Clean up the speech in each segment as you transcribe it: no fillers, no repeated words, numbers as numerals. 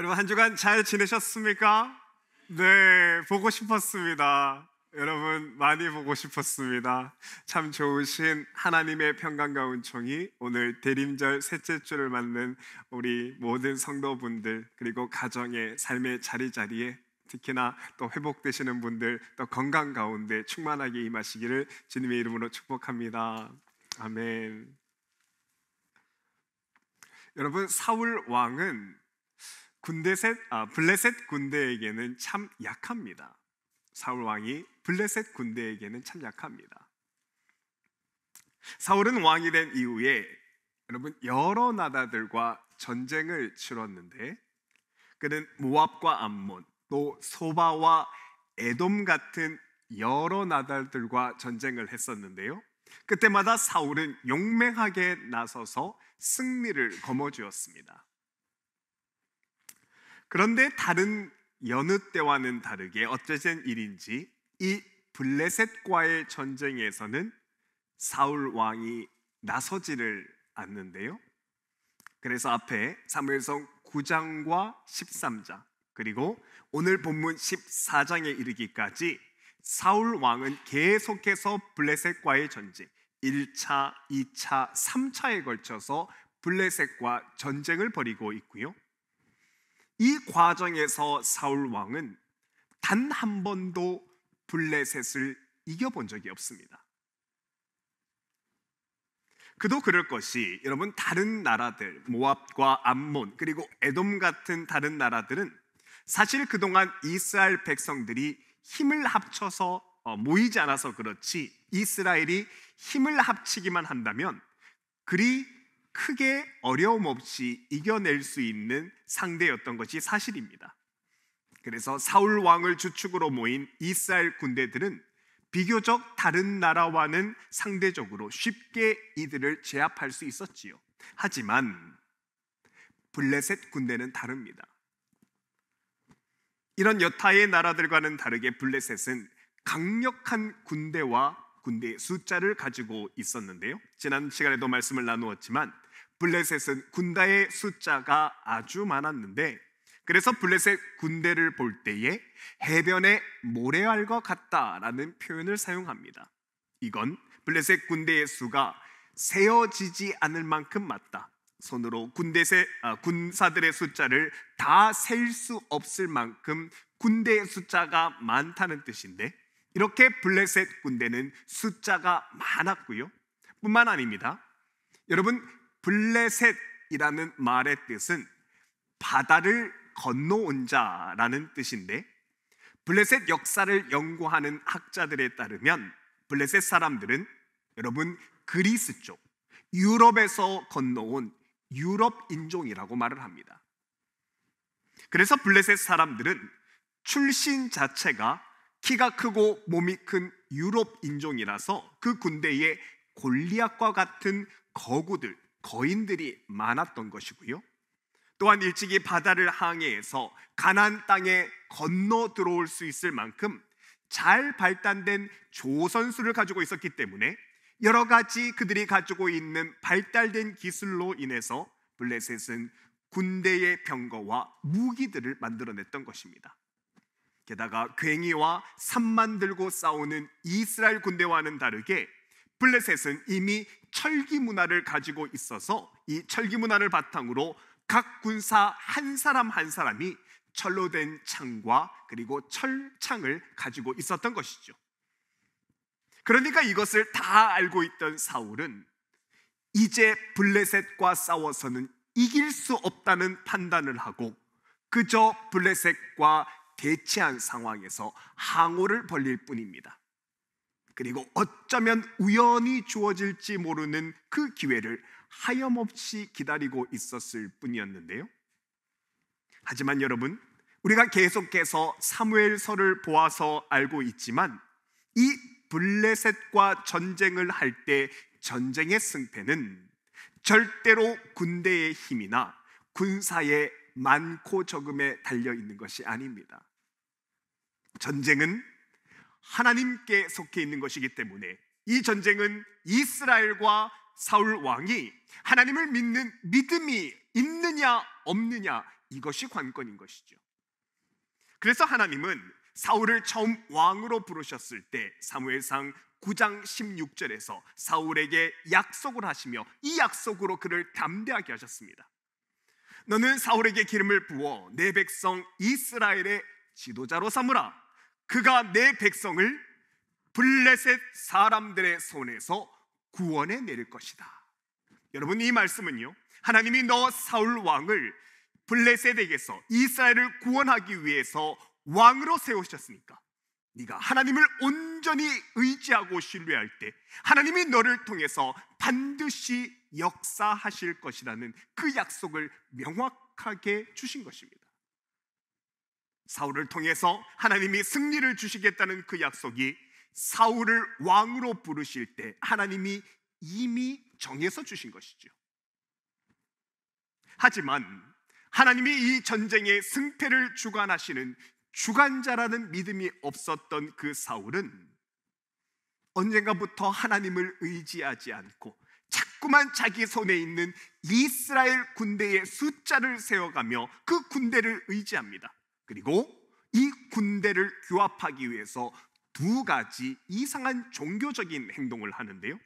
여러분 한 주간 잘 지내셨습니까? 네, 보고 싶었습니다. 여러분 많이 보고 싶었습니다. 참 좋으신 하나님의 평강과 은총이 오늘 대림절 셋째 주를 맞는 우리 모든 성도분들 그리고 가정의 삶의 자리자리에 특히나 또 회복되시는 분들 또 건강 가운데 충만하게 임하시기를 주님의 이름으로 축복합니다. 아멘. 여러분 사울 왕은 블레셋 군대에게는 참 약합니다. 사울 왕이 블레셋 군대에게는 참 약합니다. 사울은 왕이 된 이후에 여러분 여러 나라들과 전쟁을 치렀는데 그는 모압과 암몬 또 소바와 에돔 같은 여러 나라들과 전쟁을 했었는데요. 그때마다 사울은 용맹하게 나서서 승리를 거머쥐었습니다. 그런데 다른 여느 때와는 다르게 어쩌된 일인지 이 블레셋과의 전쟁에서는 사울 왕이 나서지를 않는데요. 그래서 앞에 사무엘상 9장과 13장 그리고 오늘 본문 14장에 이르기까지 사울 왕은 계속해서 블레셋과의 전쟁 1차, 2차, 3차에 걸쳐서 블레셋과 전쟁을 벌이고 있고요. 이 과정에서 사울 왕은 단 한 번도 블레셋을 이겨본 적이 없습니다. 그도 그럴 것이 여러분 다른 나라들 모압과 암몬 그리고 에돔 같은 다른 나라들은 사실 그동안 이스라엘 백성들이 힘을 합쳐서 모이지 않아서 그렇지 이스라엘이 힘을 합치기만 한다면 그리 크게 어려움 없이 이겨낼 수 있는 상대였던 것이 사실입니다. 그래서 사울 왕을 주축으로 모인 이스라엘 군대들은 비교적 다른 나라와는 상대적으로 쉽게 이들을 제압할 수 있었지요. 하지만 블레셋 군대는 다릅니다. 이런 여타의 나라들과는 다르게 블레셋은 강력한 군대와 군대의 숫자를 가지고 있었는데요. 지난 시간에도 말씀을 나누었지만 블레셋은 군대의 숫자가 아주 많았는데 그래서 블레셋 군대를 볼 때에 해변의 모래알과 같다라는 표현을 사용합니다. 이건 블레셋 군대의 수가 세어지지 않을 만큼 많다. 손으로 군사들의 숫자를 다 셀 수 없을 만큼 군대의 숫자가 많다는 뜻인데 이렇게 블레셋 군대는 숫자가 많았고요. 뿐만 아닙니다. 여러분 블레셋이라는 말의 뜻은 바다를 건너온 자라는 뜻인데 블레셋 역사를 연구하는 학자들에 따르면 블레셋 사람들은 여러분 그리스 쪽 유럽에서 건너온 유럽 인종이라고 말을 합니다. 그래서 블레셋 사람들은 출신 자체가 키가 크고 몸이 큰 유럽 인종이라서 그 군대에 골리앗과 같은 거인들이 많았던 것이고요. 또한 일찍이 바다를 항해해서 가나안 땅에 건너 들어올 수 있을 만큼 잘 발달된 조선수를 가지고 있었기 때문에 여러 가지 그들이 가지고 있는 발달된 기술로 인해서 블레셋은 군대의 병거와 무기들을 만들어냈던 것입니다. 게다가 괭이와 삽만 들고 싸우는 이스라엘 군대와는 다르게 블레셋은 이미 철기 문화를 가지고 있어서 이 철기 문화를 바탕으로 각 군사 한 사람 한 사람이 철로 된 창과 그리고 철창을 가지고 있었던 것이죠. 그러니까 이것을 다 알고 있던 사울은 이제 블레셋과 싸워서는 이길 수 없다는 판단을 하고 그저 블레셋과 대치한 상황에서 항우를 벌릴 뿐입니다. 그리고 어쩌면 우연히 주어질지 모르는 그 기회를 하염없이 기다리고 있었을 뿐이었는데요. 하지만 여러분, 우리가 계속해서 사무엘서를 보아서 알고 있지만 이 블레셋과 전쟁을 할 때 전쟁의 승패는 절대로 군대의 힘이나 군사의 많고 적음에 달려 있는 것이 아닙니다. 전쟁은 하나님께 속해 있는 것이기 때문에 이 전쟁은 이스라엘과 사울 왕이 하나님을 믿는 믿음이 있느냐 없느냐 이것이 관건인 것이죠. 그래서 하나님은 사울을 처음 왕으로 부르셨을 때 사무엘상 9장 16절에서 사울에게 약속을 하시며 이 약속으로 그를 담대하게 하셨습니다. 너는 사울에게 기름을 부어 내 백성 이스라엘의 지도자로 삼으라. 그가 내 백성을 블레셋 사람들의 손에서 구원해 내릴 것이다. 여러분, 이 말씀은요, 하나님이 너 사울 왕을 블레셋에게서 이스라엘을 구원하기 위해서 왕으로 세우셨으니까 네가 하나님을 온전히 의지하고 신뢰할 때 하나님이 너를 통해서 반드시 역사하실 것이라는 그 약속을 명확하게 주신 것입니다. 사울을 통해서 하나님이 승리를 주시겠다는 그 약속이 사울을 왕으로 부르실 때 하나님이 이미 정해서 주신 것이죠. 하지만 하나님이 이 전쟁의 승패를 주관하시는 주관자라는 믿음이 없었던 그 사울은 언젠가부터 하나님을 의지하지 않고 자꾸만 자기 손에 있는 이스라엘 군대의 숫자를 세워가며 그 군대를 의지합니다. 그리고 이 군대를 규합하기 위해서 두 가지 이상한 종교적인 행동을 하는데요,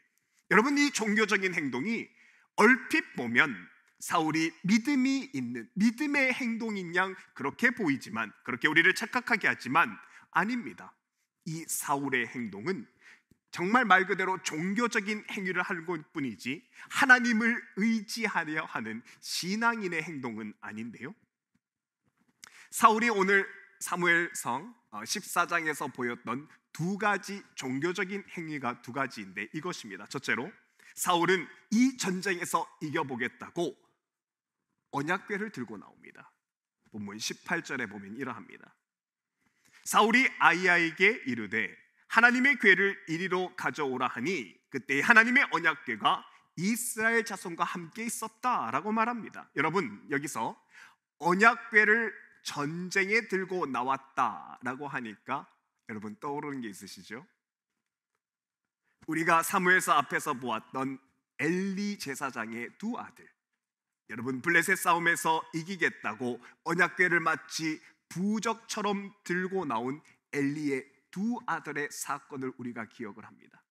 여러분, 이 종교적인 행동이 얼핏 보면 사울이 믿음이 있는 믿음의 행동인 양 그렇게 보이지만, 그렇게 우리를 착각하게 하지만 아닙니다. 이 사울의 행동은 정말 말 그대로 종교적인 행위를 하는 것뿐이지 하나님을 의지하려 하는 신앙인의 행동은 아닌데요, 사울이 오늘 사무엘상 14장에서 보였던 두 가지 종교적인 행위가 두 가지인데 이것입니다. 첫째로, 사울은 이 전쟁에서 이겨보겠다고 언약궤를 들고 나옵니다. 본문 18절에 보면 이러합니다. 사울이 아히야에게 이르되 하나님의 궤를 이리로 가져오라 하니 그때 하나님의 언약궤가 이스라엘 자손과 함께 있었다라고 말합니다. 여러분, 여기서 언약궤를 전쟁에 들고 나왔다라고 하니까 여러분 떠오르는 게 있으시죠? 우리가 사무엘서 앞에서 보았던 엘리 제사장의 두 아들, 여러분, 블레셋 싸움에서 이기겠다고 언약궤를 마치 부적처럼 들고 나온 엘리의 두 아들의 사건을 우리가 기억을 합니다.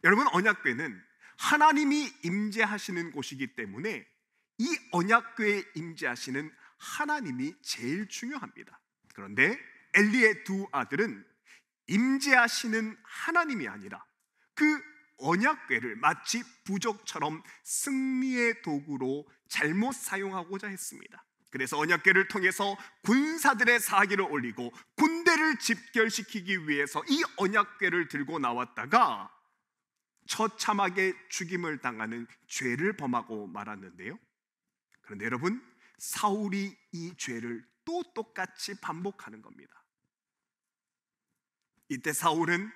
여러분, 언약궤는 하나님이 임재하시는 곳이기 때문에 이 언약궤에 임재하시는 하나님이 제일 중요합니다. 그런데 엘리의 두 아들은 임재하시는 하나님이 아니라 그 언약궤를 마치 부적처럼 승리의 도구로 잘못 사용하고자 했습니다. 그래서 언약궤를 통해서 군사들의 사기를 올리고 군대를 집결시키기 위해서 이 언약궤를 들고 나왔다가 처참하게 죽임을 당하는 죄를 범하고 말았는데요, 그런데 여러분, 사울이 이 죄를 또 똑같이 반복하는 겁니다. 이때 사울은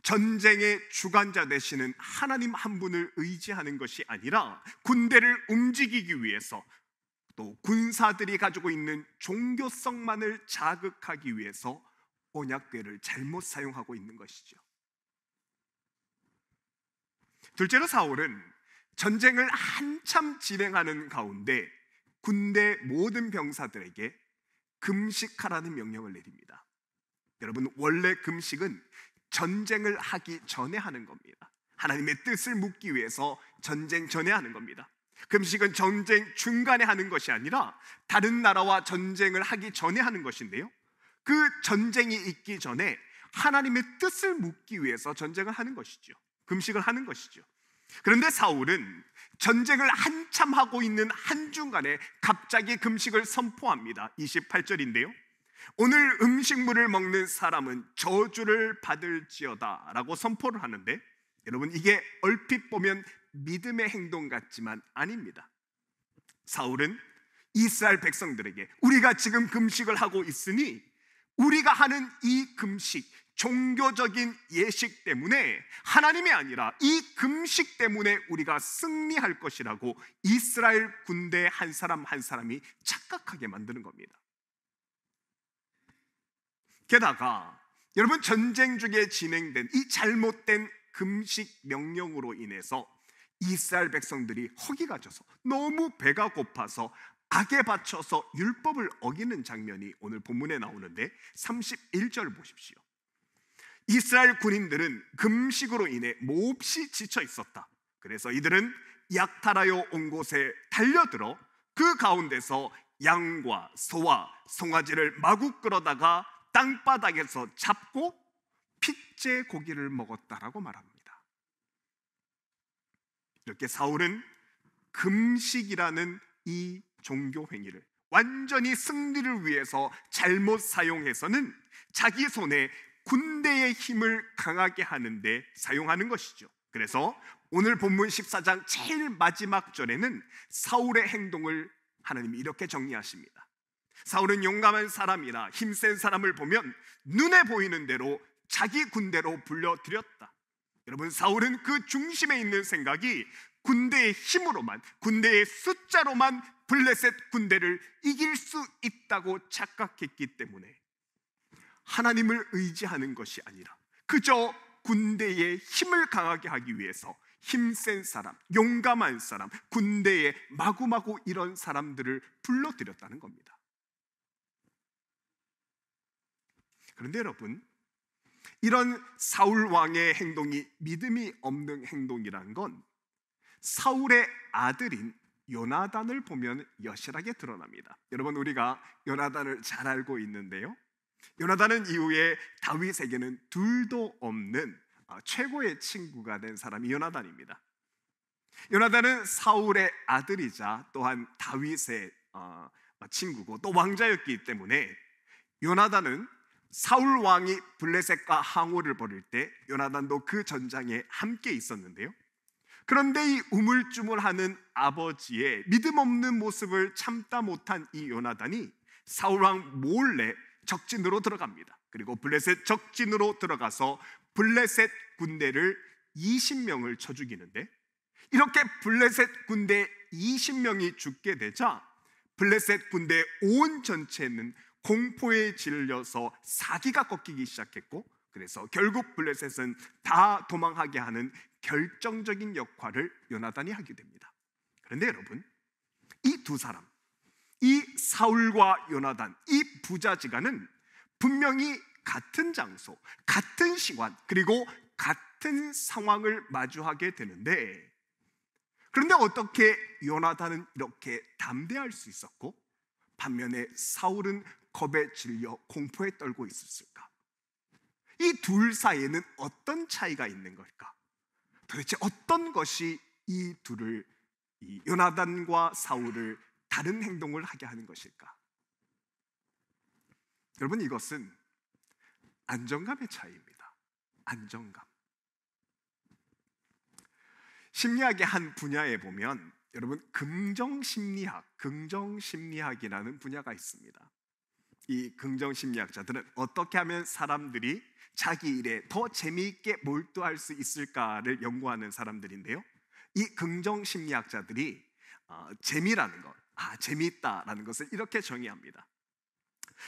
전쟁의 주관자 되시는 하나님 한 분을 의지하는 것이 아니라 군대를 움직이기 위해서 또 군사들이 가지고 있는 종교성만을 자극하기 위해서 언약궤를 잘못 사용하고 있는 것이죠. 둘째로, 사울은 전쟁을 한참 진행하는 가운데 군대 모든 병사들에게 금식하라는 명령을 내립니다. 여러분, 원래 금식은 전쟁을 하기 전에 하는 겁니다. 하나님의 뜻을 묻기 위해서 전쟁 전에 하는 겁니다. 금식은 전쟁 중간에 하는 것이 아니라 다른 나라와 전쟁을 하기 전에 하는 것인데요, 그 전쟁이 있기 전에 하나님의 뜻을 묻기 위해서 전쟁을 하는 것이죠. 금식을 하는 것이죠. 그런데 사울은 전쟁을 한참 하고 있는 한중간에 갑자기 금식을 선포합니다. 28절인데요, 오늘 음식물을 먹는 사람은 저주를 받을지어다 라고 선포를 하는데, 여러분, 이게 얼핏 보면 믿음의 행동 같지만 아닙니다. 사울은 이스라엘 백성들에게 우리가 지금 금식을 하고 있으니 우리가 하는 이 금식, 종교적인 예식 때문에 하나님이 아니라 이 금식 때문에 우리가 승리할 것이라고 이스라엘 군대 한 사람 한 사람이 착각하게 만드는 겁니다. 게다가 여러분, 전쟁 중에 진행된 이 잘못된 금식 명령으로 인해서 이스라엘 백성들이 허기가 져서 너무 배가 고파서 악에 받쳐서 율법을 어기는 장면이 오늘 본문에 나오는데 31절 보십시오. 이스라엘 군인들은 금식으로 인해 몹시 지쳐 있었다. 그래서 이들은 약탈하여 온 곳에 달려들어 그 가운데서 양과 소와 송아지를 마구 끌어다가 땅바닥에서 잡고 핏째 고기를 먹었다라고 말합니다. 이렇게 사울은 금식이라는 이 종교 행위를 완전히 승리를 위해서 잘못 사용해서는 자기 손에 군대의 힘을 강하게 하는데 사용하는 것이죠. 그래서 오늘 본문 14장 제일 마지막 절에는 사울의 행동을 하나님이 이렇게 정리하십니다. 사울은 용감한 사람이라 힘센 사람을 보면 눈에 보이는 대로 자기 군대로 불려들였다. 여러분, 사울은 그 중심에 있는 생각이 군대의 힘으로만, 군대의 숫자로만 블레셋 군대를 이길 수 있다고 착각했기 때문에 하나님을 의지하는 것이 아니라 그저 군대의 힘을 강하게 하기 위해서 힘센 사람, 용감한 사람, 군대에 마구마구 이런 사람들을 불러들였다는 겁니다. 그런데 여러분, 이런 사울 왕의 행동이 믿음이 없는 행동이란 건 사울의 아들인 요나단을 보면 여실하게 드러납니다. 여러분, 우리가 요나단을 잘 알고 있는데요, 요나단은 이후에 다윗에게는 둘도 없는 최고의 친구가 된 사람이 요나단입니다. 요나단은 사울의 아들이자 또한 다윗의 친구고 또 왕자였기 때문에 요나단은 사울 왕이 블레셋과 항우를 벌일 때 요나단도 그 전장에 함께 있었는데요, 그런데 이 우물쭈물하는 아버지의 믿음 없는 모습을 참다 못한 이 요나단이 사울 왕 몰래 적진으로 들어갑니다. 그리고 블레셋 적진으로 들어가서 블레셋 군대를 20명을 쳐 죽이는데, 이렇게 블레셋 군대 20명이 죽게 되자 블레셋 군대 온 전체는 공포에 질려서 사기가 꺾이기 시작했고, 그래서 결국 블레셋은 다 도망하게 하는 결정적인 역할을 요나단이 하게 됩니다. 그런데 여러분, 이 두 사람, 이 사울과 요나단, 이 부자지간은 분명히 같은 장소, 같은 시간, 그리고 같은 상황을 마주하게 되는데, 그런데 어떻게 요나단은 이렇게 담대할 수 있었고 반면에 사울은 겁에 질려 공포에 떨고 있었을까? 이 둘 사이에는 어떤 차이가 있는 걸까? 도대체 어떤 것이 이 둘을, 이 요나단과 사울을 다른 행동을 하게 하는 것일까? 여러분, 이것은 안정감의 차이입니다. 안정감. 심리학의 한 분야에 보면 여러분, 긍정심리학이라는 분야가 있습니다. 이 긍정심리학자들은 어떻게 하면 사람들이 자기 일에 더 재미있게 몰두할 수 있을까를 연구하는 사람들인데요, 이 긍정심리학자들이 재미라는 것, 재미있다라는 것을 이렇게 정의합니다.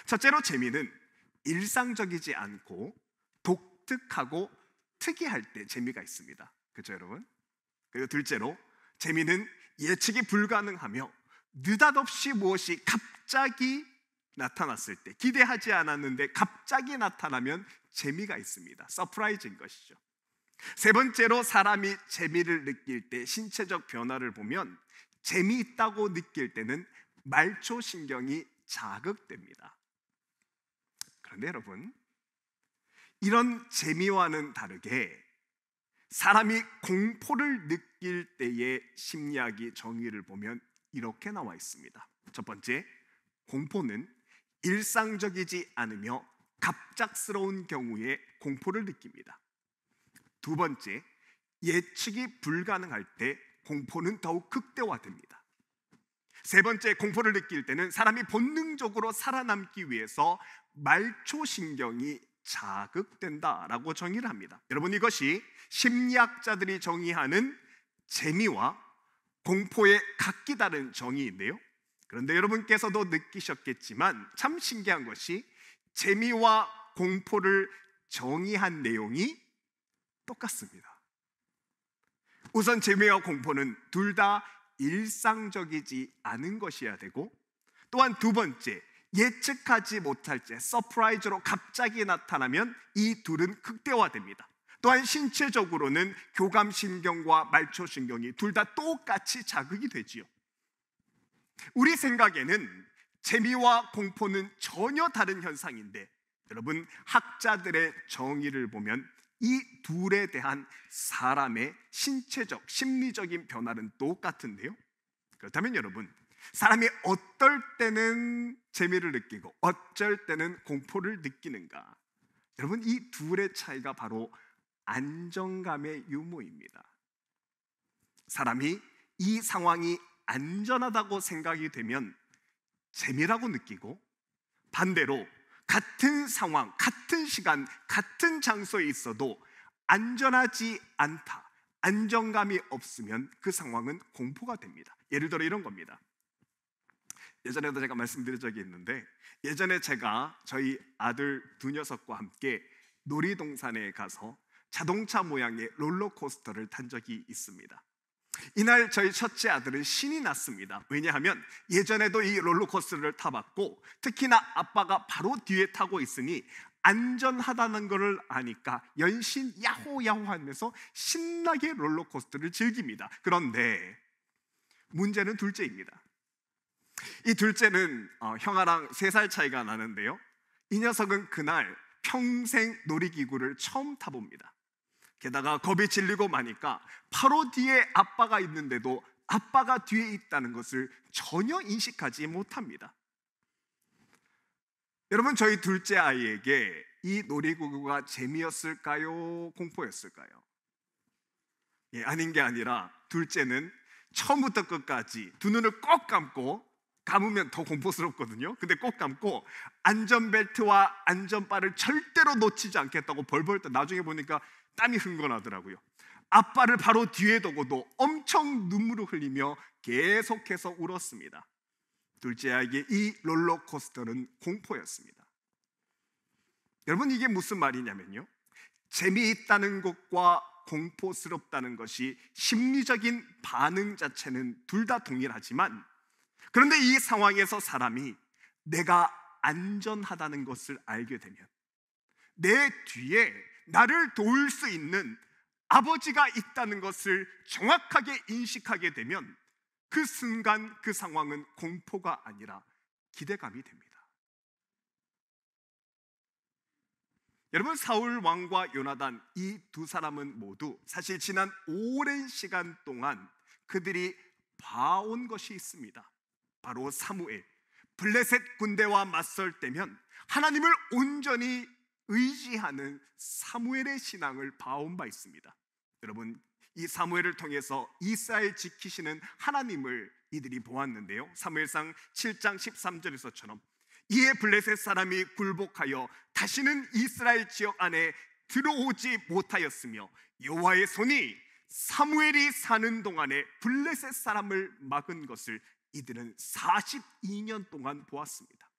첫째로, 재미는 일상적이지 않고 독특하고 특이할 때 재미가 있습니다. 그렇죠, 여러분? 그리고 둘째로, 재미는 예측이 불가능하며 느닷없이 무엇이 갑자기 나타났을 때, 기대하지 않았는데 갑자기 나타나면 재미가 있습니다. 서프라이즈인 것이죠. 세 번째로, 사람이 재미를 느낄 때 신체적 변화를 보면 재미있다고 느낄 때는 말초신경이 자극됩니다. 그런데 여러분, 이런 재미와는 다르게 사람이 공포를 느낄 때의 심리학의 정의를 보면 이렇게 나와 있습니다. 첫 번째, 공포는 일상적이지 않으며 갑작스러운 경우에 공포를 느낍니다. 두 번째, 예측이 불가능할 때 공포는 더욱 극대화됩니다. 세 번째, 공포를 느낄 때는 사람이 본능적으로 살아남기 위해서 말초신경이 자극된다라고 정의를 합니다. 여러분, 이것이 심리학자들이 정의하는 재미와 공포의 각기 다른 정의인데요, 그런데 여러분께서도 느끼셨겠지만 참 신기한 것이 재미와 공포를 정의한 내용이 똑같습니다. 우선 재미와 공포는 둘 다 일상적이지 않은 것이어야 되고, 또한 두 번째, 예측하지 못할 때 서프라이즈로 갑자기 나타나면 이 둘은 극대화됩니다. 또한 신체적으로는 교감신경과 말초신경이 둘 다 똑같이 자극이 되지요. 우리 생각에는 재미와 공포는 전혀 다른 현상인데, 여러분, 학자들의 정의를 보면 이 둘에 대한 사람의 신체적, 심리적인 변화는 똑같은데요. 그렇다면 여러분, 사람이 어떨 때는 재미를 느끼고 어쩔 때는 공포를 느끼는가? 여러분, 이 둘의 차이가 바로 안정감의 유무입니다. 사람이 이 상황이 안전하다고 생각이 되면 재미라고 느끼고, 반대로 같은 상황, 같은 시간, 같은 장소에 있어도 안전하지 않다, 안정감이 없으면 그 상황은 공포가 됩니다. 예를 들어 이런 겁니다. 예전에도 제가 말씀드린 적이 있는데, 예전에 제가 저희 아들 두 녀석과 함께 놀이동산에 가서 자동차 모양의 롤러코스터를 탄 적이 있습니다. 이날 저희 첫째 아들은 신이 났습니다. 왜냐하면 예전에도 이 롤러코스터를 타봤고, 특히나 아빠가 바로 뒤에 타고 있으니 안전하다는 것을 아니까 연신 야호야호 하면서 신나게 롤러코스터를 즐깁니다. 그런데 문제는 둘째입니다. 이 둘째는 형아랑 3살 차이가 나는데요, 이 녀석은 그날 평생 놀이기구를 처음 타봅니다. 게다가 겁이 질리고 마니까 바로 뒤에 아빠가 있는데도 아빠가 뒤에 있다는 것을 전혀 인식하지 못합니다. 여러분, 저희 둘째 아이에게 이 놀이기구가 재미였을까요? 공포였을까요? 아닌 게 아니라 둘째는 처음부터 끝까지 두 눈을 꼭 감고, 감으면 더 공포스럽거든요. 근데 꼭 감고 안전벨트와 안전바를 절대로 놓치지 않겠다고 벌벌 떠. 나중에 보니까 땀이 흥건하더라고요. 아빠를 바로 뒤에 두고도 엄청 눈물을 흘리며 계속해서 울었습니다. 둘째 아이에게 이 롤러코스터는 공포였습니다. 여러분, 이게 무슨 말이냐면요, 재미있다는 것과 공포스럽다는 것이 심리적인 반응 자체는 둘 다 동일하지만, 그런데 이 상황에서 사람이 내가 안전하다는 것을 알게 되면, 내 뒤에 나를 도울 수 있는 아버지가 있다는 것을 정확하게 인식하게 되면 그 순간 그 상황은 공포가 아니라 기대감이 됩니다. 여러분, 사울 왕과 요나단, 이 두 사람은 모두 사실 지난 오랜 시간 동안 그들이 봐온 것이 있습니다. 바로 사무엘, 블레셋 군대와 맞설 때면 하나님을 온전히 의지하는 사무엘의 신앙을 봐온 바 있습니다. 여러분, 이 사무엘을 통해서 이스라엘 지키시는 하나님을 이들이 보았는데요, 사무엘상 7장 13절에서처럼 이에 블레셋 사람이 굴복하여 다시는 이스라엘 지역 안에 들어오지 못하였으며 여호와의 손이 사무엘이 사는 동안에 블레셋 사람을 막은 것을 이들은 42년 동안 보았습니다.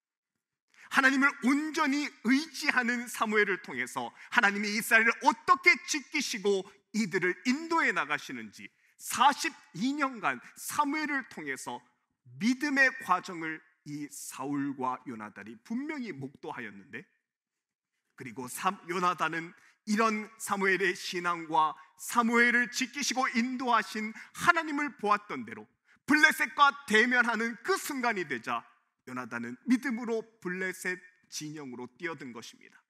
하나님을 온전히 의지하는 사무엘을 통해서 하나님이 이스라엘을 어떻게 지키시고 이들을 인도해 나가시는지 42년간 사무엘을 통해서 믿음의 과정을 이 사울과 요나단이 분명히 목도하였는데, 그리고 요나단은 이런 사무엘의 신앙과 사무엘을 지키시고 인도하신 하나님을 보았던 대로 블레셋과 대면하는 그 순간이 되자 요나단은 믿음으로 블레셋 진영으로 뛰어든 것입니다.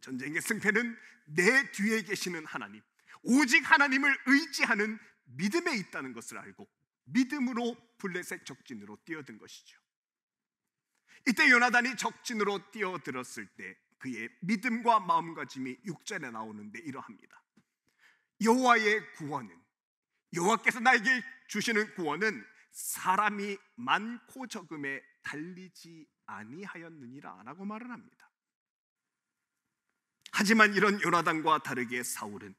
전쟁의 승패는 내 뒤에 계시는 하나님, 오직 하나님을 의지하는 믿음에 있다는 것을 알고 믿음으로 블레셋 적진으로 뛰어든 것이죠. 이때 요나단이 적진으로 뛰어들었을 때 그의 믿음과 마음가짐이 6절에 나오는데 이러합니다. 여호와의 구원은, 여호와께서 나에게 주시는 구원은 사람이 많고 적음에 달리지 아니하였느니라 라고 말을 합니다. 하지만 이런 요나단과 다르게 사울은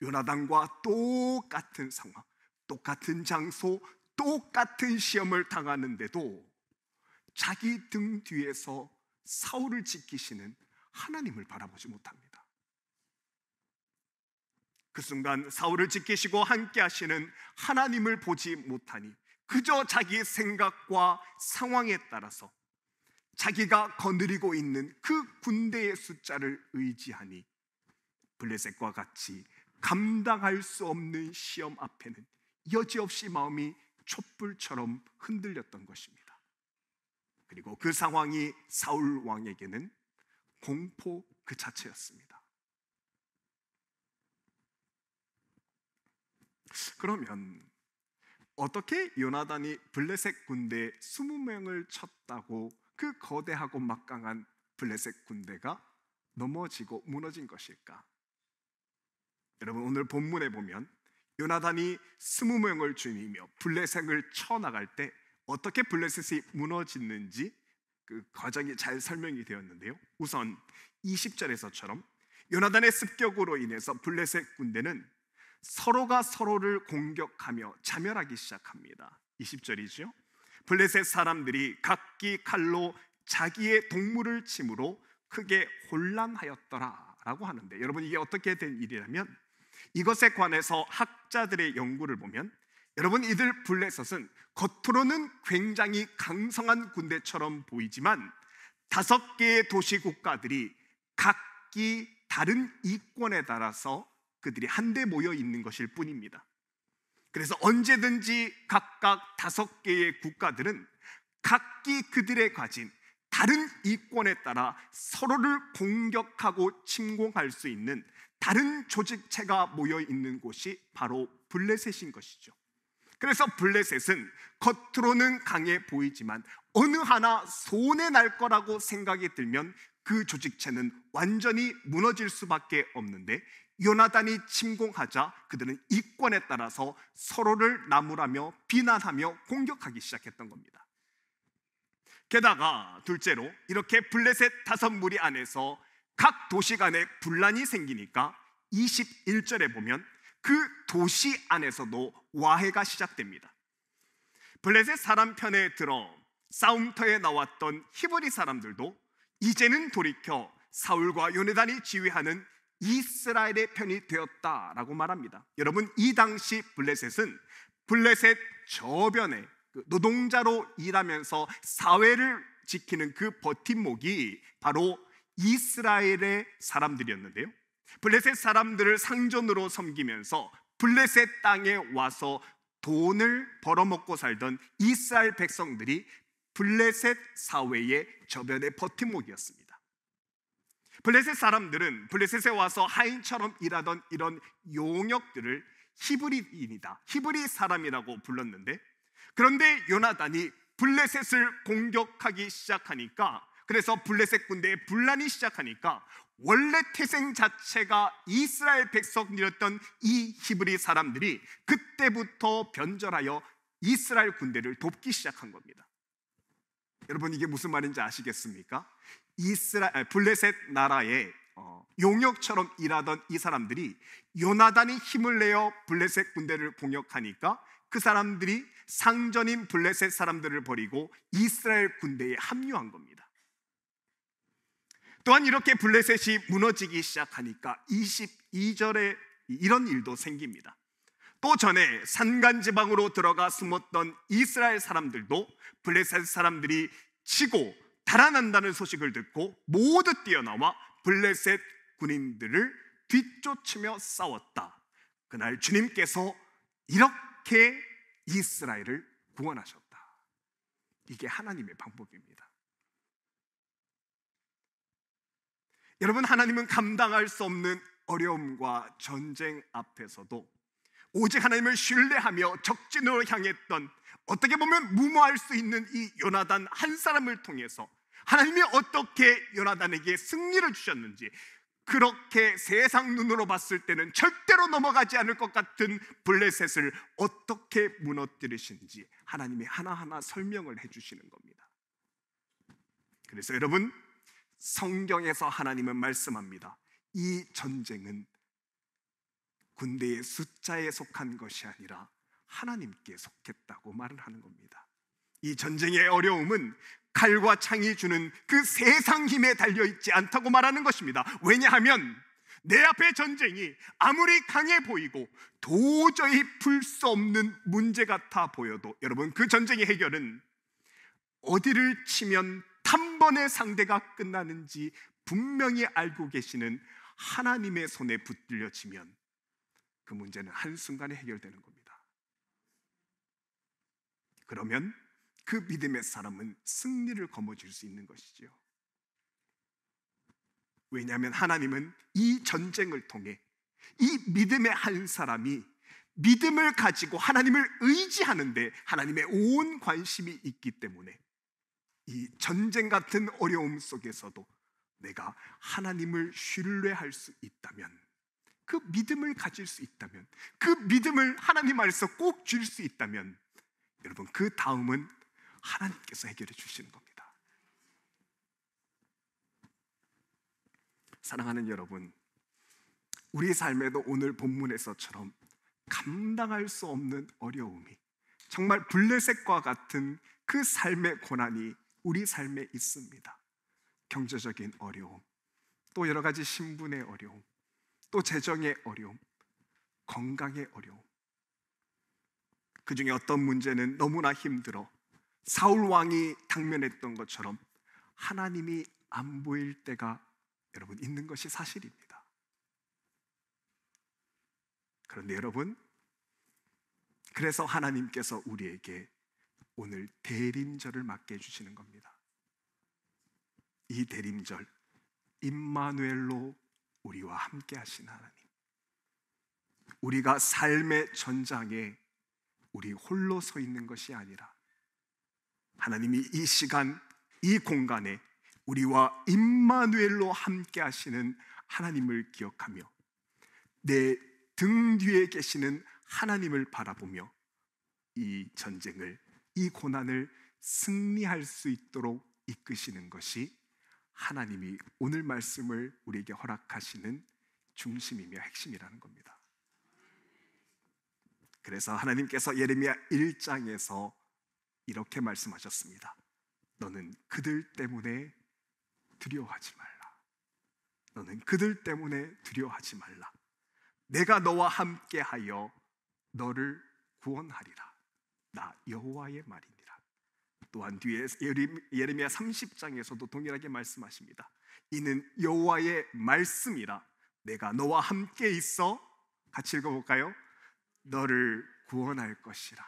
요나단과 똑같은 상황, 똑같은 장소, 똑같은 시험을 당하는데도 자기 등 뒤에서 사울을 지키시는 하나님을 바라보지 못합니다. 그 순간 사울을 지키시고 함께 하시는 하나님을 보지 못하니 그저 자기의 생각과 상황에 따라서 자기가 거느리고 있는 그 군대의 숫자를 의지하니 블레셋과 같이 감당할 수 없는 시험 앞에는 여지없이 마음이 촛불처럼 흔들렸던 것입니다. 그리고 그 상황이 사울 왕에게는 공포 그 자체였습니다. 그러면 어떻게 요나단이 블레셋 군대 20명을 쳤다고 그 거대하고 막강한 블레셋 군대가 넘어지고 무너진 것일까? 여러분, 오늘 본문에 보면 요나단이 20명을 죽이며 블레셋을 쳐나갈 때 어떻게 블레셋이 무너지는지 그 과정이 잘 설명이 되었는데요. 우선 20절에서처럼 요나단의 습격으로 인해서 블레셋 군대는 서로가 서로를 공격하며 자멸하기 시작합니다. 20절이죠. 블레셋 사람들이 각기 칼로 자기의 동물을 침으로 크게 혼란하였더라 라고 하는데, 여러분, 이게 어떻게 된 일이라면 이것에 관해서 학자들의 연구를 보면, 여러분, 이들 블레셋은 겉으로는 굉장히 강성한 군대처럼 보이지만 5개의 도시 국가들이 각기 다른 이권에 따라서 그들이 한데 모여 있는 것일 뿐입니다. 그래서 언제든지 각각 5개의 국가들은 각기 그들의 가진 다른 이권에 따라 서로를 공격하고 침공할 수 있는 다른 조직체가 모여 있는 곳이 바로 블레셋인 것이죠. 그래서 블레셋은 겉으로는 강해 보이지만 어느 하나 손해 날 거라고 생각이 들면 그 조직체는 완전히 무너질 수밖에 없는데, 요나단이 침공하자 그들은 이권에 따라서 서로를 나무라며 비난하며 공격하기 시작했던 겁니다. 게다가 둘째로 이렇게 블레셋 5무리 안에서 각 도시 간에 분란이 생기니까 21절에 보면 그 도시 안에서도 와해가 시작됩니다. 블레셋 사람 편에 들어 싸움터에 나왔던 히브리 사람들도 이제는 돌이켜 사울과 요나단이 지휘하는 이스라엘의 편이 되었다라고 말합니다. 여러분, 이 당시 블레셋은 블레셋 저변에 노동자로 일하면서 사회를 지키는 그 버팀목이 바로 이스라엘의 사람들이었는데요. 블레셋 사람들을 상전으로 섬기면서 블레셋 땅에 와서 돈을 벌어먹고 살던 이스라엘 백성들이 블레셋 사회의 저변의 버팀목이었습니다. 블레셋 사람들은 블레셋에 와서 하인처럼 일하던 이런 용역들을 히브리인이다, 히브리 사람이라고 불렀는데, 그런데 요나단이 블레셋을 공격하기 시작하니까, 그래서 블레셋 군대의 분란이 시작하니까 원래 태생 자체가 이스라엘 백성이었던 이 히브리 사람들이 그때부터 변절하여 이스라엘 군대를 돕기 시작한 겁니다. 여러분, 이게 무슨 말인지 아시겠습니까? 블레셋 나라의 용역처럼 일하던 이 사람들이 요나단이 힘을 내어 블레셋 군대를 공격하니까 그 사람들이 상전인 블레셋 사람들을 버리고 이스라엘 군대에 합류한 겁니다. 또한 이렇게 블레셋이 무너지기 시작하니까 22절에 이런 일도 생깁니다. 또 전에 산간지방으로 들어가 숨었던 이스라엘 사람들도 블레셋 사람들이 치고 달아난다는 소식을 듣고 모두 뛰어나와 블레셋 군인들을 뒤쫓으며 싸웠다. 그날 주님께서 이렇게 이스라엘을 구원하셨다. 이게 하나님의 방법입니다. 여러분, 하나님은 감당할 수 없는 어려움과 전쟁 앞에서도 오직 하나님을 신뢰하며 적진으로 향했던, 어떻게 보면 무모할 수 있는 이 요나단 한 사람을 통해서 하나님이 어떻게 요나단에게 승리를 주셨는지, 그렇게 세상 눈으로 봤을 때는 절대로 넘어가지 않을 것 같은 블레셋을 어떻게 무너뜨리신지 하나님이 하나하나 설명을 해주시는 겁니다. 그래서 여러분, 성경에서 하나님은 말씀합니다. 이 전쟁은 군대의 숫자에 속한 것이 아니라 하나님께 속했다고 말을 하는 겁니다. 이 전쟁의 어려움은 칼과 창이 주는 그 세상 힘에 달려있지 않다고 말하는 것입니다. 왜냐하면 내 앞에 전쟁이 아무리 강해 보이고 도저히 풀 수 없는 문제 같아 보여도 여러분, 그 전쟁의 해결은 어디를 치면 단번에 상대가 끝나는지 분명히 알고 계시는 하나님의 손에 붙들려지면 그 문제는 한순간에 해결되는 겁니다. 그러면 그 믿음의 사람은 승리를 거머쥘 수 있는 것이지요. 왜냐하면 하나님은 이 전쟁을 통해 이 믿음의 한 사람이 믿음을 가지고 하나님을 의지하는데 하나님의 온 관심이 있기 때문에 이 전쟁 같은 어려움 속에서도 내가 하나님을 신뢰할 수 있다면, 그 믿음을 가질 수 있다면, 그 믿음을 하나님 안에서 꼭 줄 수 있다면 여러분, 그 다음은 하나님께서 해결해 주시는 겁니다. 사랑하는 여러분, 우리 삶에도 오늘 본문에서처럼 감당할 수 없는 어려움이, 정말 블레셋과 같은 그 삶의 고난이 우리 삶에 있습니다. 경제적인 어려움, 또 여러 가지 신분의 어려움, 또 재정의 어려움, 건강의 어려움, 그 중에 어떤 문제는 너무나 힘들어 사울 왕이 당면했던 것처럼 하나님이 안 보일 때가 여러분 있는 것이 사실입니다. 그런데 여러분, 그래서 하나님께서 우리에게 오늘 대림절을 맡게 해주시는 겁니다. 이 대림절, 임마누엘로 우리와 함께 하신 하나님, 우리가 삶의 전장에 우리 홀로 서 있는 것이 아니라 하나님이 이 시간, 이 공간에 우리와 임마누엘로 함께 하시는 하나님을 기억하며 내 등 뒤에 계시는 하나님을 바라보며 이 전쟁을, 이 고난을 승리할 수 있도록 이끄시는 것이 하나님이 오늘 말씀을 우리에게 허락하시는 중심이며 핵심이라는 겁니다. 그래서 하나님께서 예레미야 1장에서 이렇게 말씀하셨습니다. 너는 그들 때문에 두려워하지 말라. 너는 그들 때문에 두려워하지 말라. 내가 너와 함께하여 너를 구원하리라. 나 여호와의 말이니라. 또한 뒤에 예레미야 30장에서도 동일하게 말씀하십니다. 이는 여호와의 말씀이라. 내가 너와 함께 있어, 같이 읽어볼까요? 너를 구원할 것이라.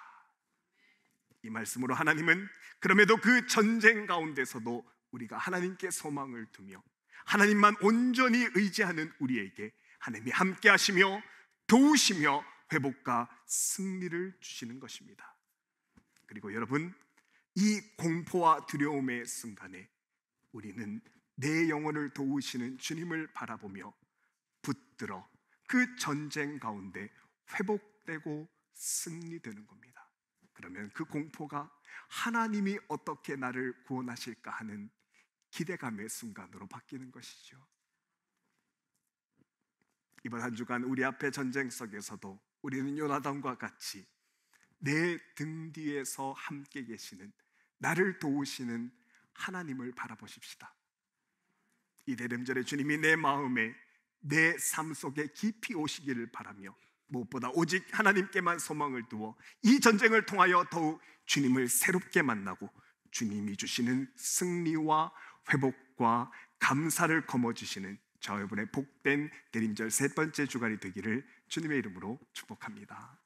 이 말씀으로 하나님은 그럼에도 그 전쟁 가운데서도 우리가 하나님께 소망을 두며 하나님만 온전히 의지하는 우리에게 하나님이 함께 하시며 도우시며 회복과 승리를 주시는 것입니다. 그리고 여러분, 이 공포와 두려움의 순간에 우리는 내 영혼을 도우시는 주님을 바라보며 붙들어 그 전쟁 가운데 회복되고 승리되는 겁니다. 그러면 그 공포가 하나님이 어떻게 나를 구원하실까 하는 기대감의 순간으로 바뀌는 것이죠. 이번 한 주간 우리 앞에 전쟁 속에서도 우리는 요나단과 같이 내 등 뒤에서 함께 계시는, 나를 도우시는 하나님을 바라보십시다. 이 대림절에 주님이 내 마음에, 내 삶 속에 깊이 오시기를 바라며 무엇보다 오직 하나님께만 소망을 두어 이 전쟁을 통하여 더욱 주님을 새롭게 만나고 주님이 주시는 승리와 회복과 감사를 거머쥐시는 저와 여러분의 복된 대림절 세 번째 주간이 되기를 주님의 이름으로 축복합니다.